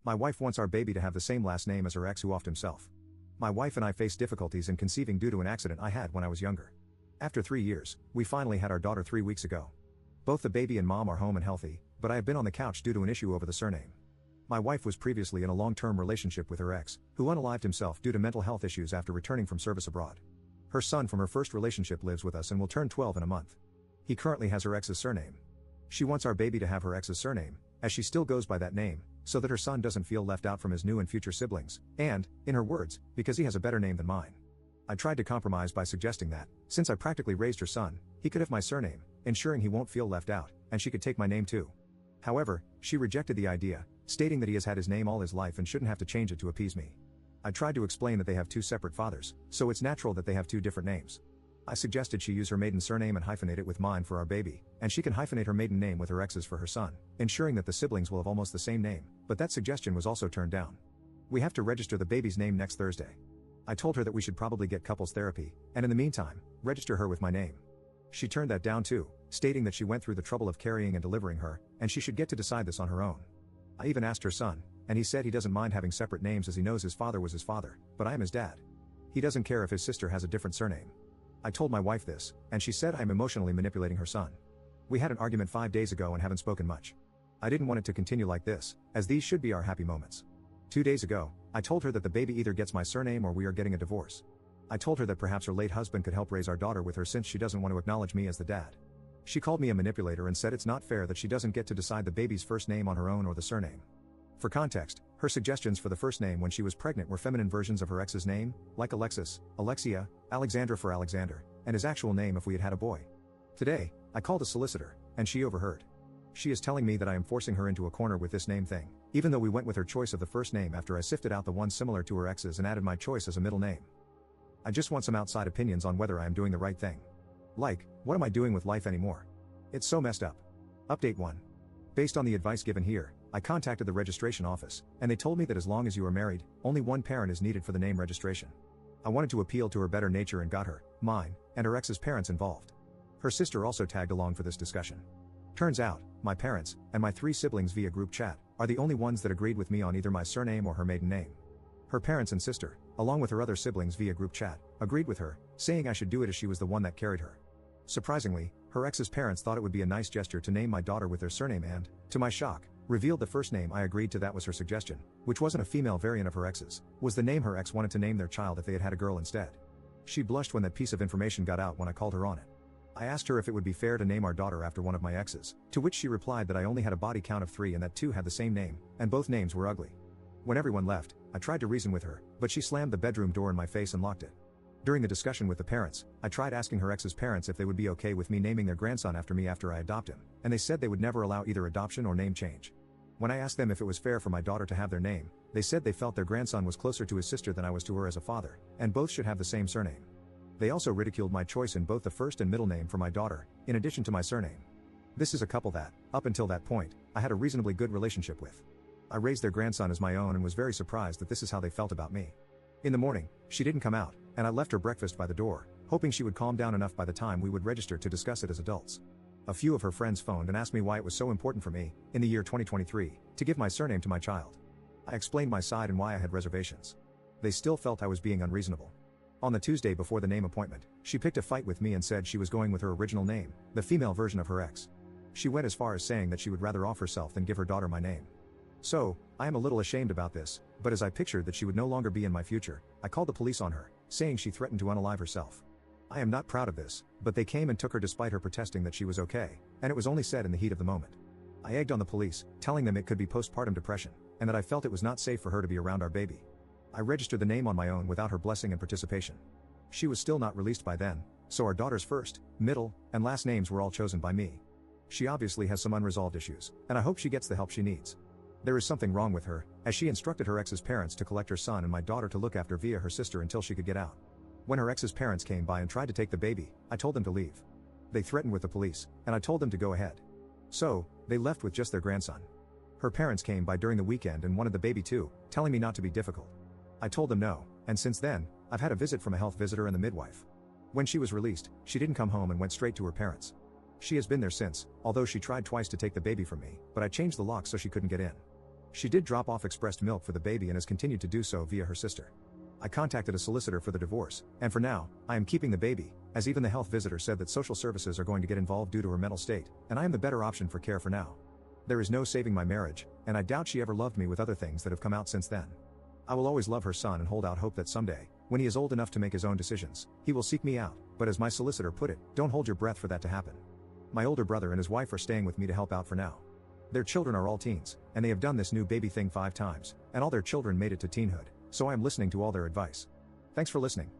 My wife wants our baby to have the same last name as her ex who offed himself. My wife and I faced difficulties in conceiving due to an accident I had when I was younger. After 3 years, we finally had our daughter 3 weeks ago. Both the baby and mom are home and healthy, but I have been on the couch due to an issue over the surname. My wife was previously in a long-term relationship with her ex, who unalived himself due to mental health issues after returning from service abroad. Her son from her first relationship lives with us and will turn 12 in a month. He currently has her ex's surname. She wants our baby to have her ex's surname, as she still goes by that name, so that her son doesn't feel left out from his new and future siblings, and, in her words, because he has a better name than mine. I tried to compromise by suggesting that, since I practically raised her son, he could have my surname, ensuring he won't feel left out, and she could take my name too. However, she rejected the idea, stating that he has had his name all his life and shouldn't have to change it to appease me. I tried to explain that they have two separate fathers, so it's natural that they have two different names. I suggested she use her maiden surname and hyphenate it with mine for our baby, and she can hyphenate her maiden name with her ex's for her son, ensuring that the siblings will have almost the same name, but that suggestion was also turned down. We have to register the baby's name next Thursday. I told her that we should probably get couples therapy, and in the meantime, register her with my name. She turned that down too, stating that she went through the trouble of carrying and delivering her, and she should get to decide this on her own. I even asked her son, and he said he doesn't mind having separate names as he knows his father was his father, but I am his dad. He doesn't care if his sister has a different surname. I told my wife this, and she said I am emotionally manipulating her son. We had an argument 5 days ago and haven't spoken much. I didn't want it to continue like this, as these should be our happy moments. 2 days ago, I told her that the baby either gets my surname or we are getting a divorce. I told her that perhaps her late husband could help raise our daughter with her since she doesn't want to acknowledge me as the dad. She called me a manipulator and said it's not fair that she doesn't get to decide the baby's first name on her own or the surname. For context, her suggestions for the first name when she was pregnant were feminine versions of her ex's name, like Alexis, Alexia, Alexandra for Alexander, and his actual name if we had had a boy. Today, I called a solicitor, and she overheard. She is telling me that I am forcing her into a corner with this name thing, even though we went with her choice of the first name after I sifted out the one similar to her ex's and added my choice as a middle name. I just want some outside opinions on whether I am doing the right thing. Like, what am I doing with life anymore? It's so messed up. Update 1. Based on the advice given here, I contacted the registration office, and they told me that as long as you are married, only one parent is needed for the name registration. I wanted to appeal to her better nature and got her, mine, and her ex's parents involved. Her sister also tagged along for this discussion. Turns out, my parents, and my 3 siblings via group chat, are the only ones that agreed with me on either my surname or her maiden name. Her parents and sister, along with her other siblings via group chat, agreed with her, saying I should do it as she was the one that carried her. Surprisingly, her ex's parents thought it would be a nice gesture to name my daughter with their surname and, to my shock, revealed the first name I agreed to that was her suggestion, which wasn't a female variant of her ex's, was the name her ex wanted to name their child if they had had a girl instead. She blushed when that piece of information got out when I called her on it. I asked her if it would be fair to name our daughter after one of my exes, to which she replied that I only had a body count of 3 and that 2 had the same name, and both names were ugly. When everyone left, I tried to reason with her, but she slammed the bedroom door in my face and locked it. During the discussion with the parents, I tried asking her ex's parents if they would be okay with me naming their grandson after me after I adopt him, and they said they would never allow either adoption or name change. When I asked them if it was fair for my daughter to have their name, they said they felt their grandson was closer to his sister than I was to her as a father, and both should have the same surname. They also ridiculed my choice in both the first and middle name for my daughter, in addition to my surname. This is a couple that, up until that point, I had a reasonably good relationship with. I raised their grandson as my own and was very surprised that this is how they felt about me. In the morning, she didn't come out, and I left her breakfast by the door, hoping she would calm down enough by the time we would register to discuss it as adults. A few of her friends phoned and asked me why it was so important for me, in the year 2023, to give my surname to my child. I explained my side and why I had reservations. They still felt I was being unreasonable. On the Tuesday before the name appointment, she picked a fight with me and said she was going with her original name, the female version of her ex. She went as far as saying that she would rather off herself than give her daughter my name. So, I am a little ashamed about this, but as I pictured that she would no longer be in my future, I called the police on her, saying she threatened to unalive herself. I am not proud of this, but they came and took her despite her protesting that she was okay, and it was only said in the heat of the moment. I egged on the police, telling them it could be postpartum depression, and that I felt it was not safe for her to be around our baby. I registered the name on my own without her blessing and participation. She was still not released by then, so our daughter's first, middle, and last names were all chosen by me. She obviously has some unresolved issues, and I hope she gets the help she needs. There is something wrong with her, as she instructed her ex's parents to collect her son and my daughter to look after via her sister until she could get out. When her ex's parents came by and tried to take the baby, I told them to leave. They threatened with the police, and I told them to go ahead. So, they left with just their grandson. Her parents came by during the weekend and wanted the baby too, telling me not to be difficult. I told them no, and since then, I've had a visit from a health visitor and the midwife. When she was released, she didn't come home and went straight to her parents. She has been there since, although she tried twice to take the baby from me, but I changed the lock so she couldn't get in. She did drop off expressed milk for the baby and has continued to do so via her sister. I contacted a solicitor for the divorce, and for now, I am keeping the baby, as even the health visitor said that social services are going to get involved due to her mental state, and I am the better option for care for now. There is no saving my marriage, and I doubt she ever loved me with other things that have come out since then. I will always love her son and hold out hope that someday, when he is old enough to make his own decisions, he will seek me out, but as my solicitor put it, don't hold your breath for that to happen. My older brother and his wife are staying with me to help out for now. Their children are all teens, and they have done this new baby thing 5 times, and all their children made it to teenhood, so I am listening to all their advice. Thanks for listening.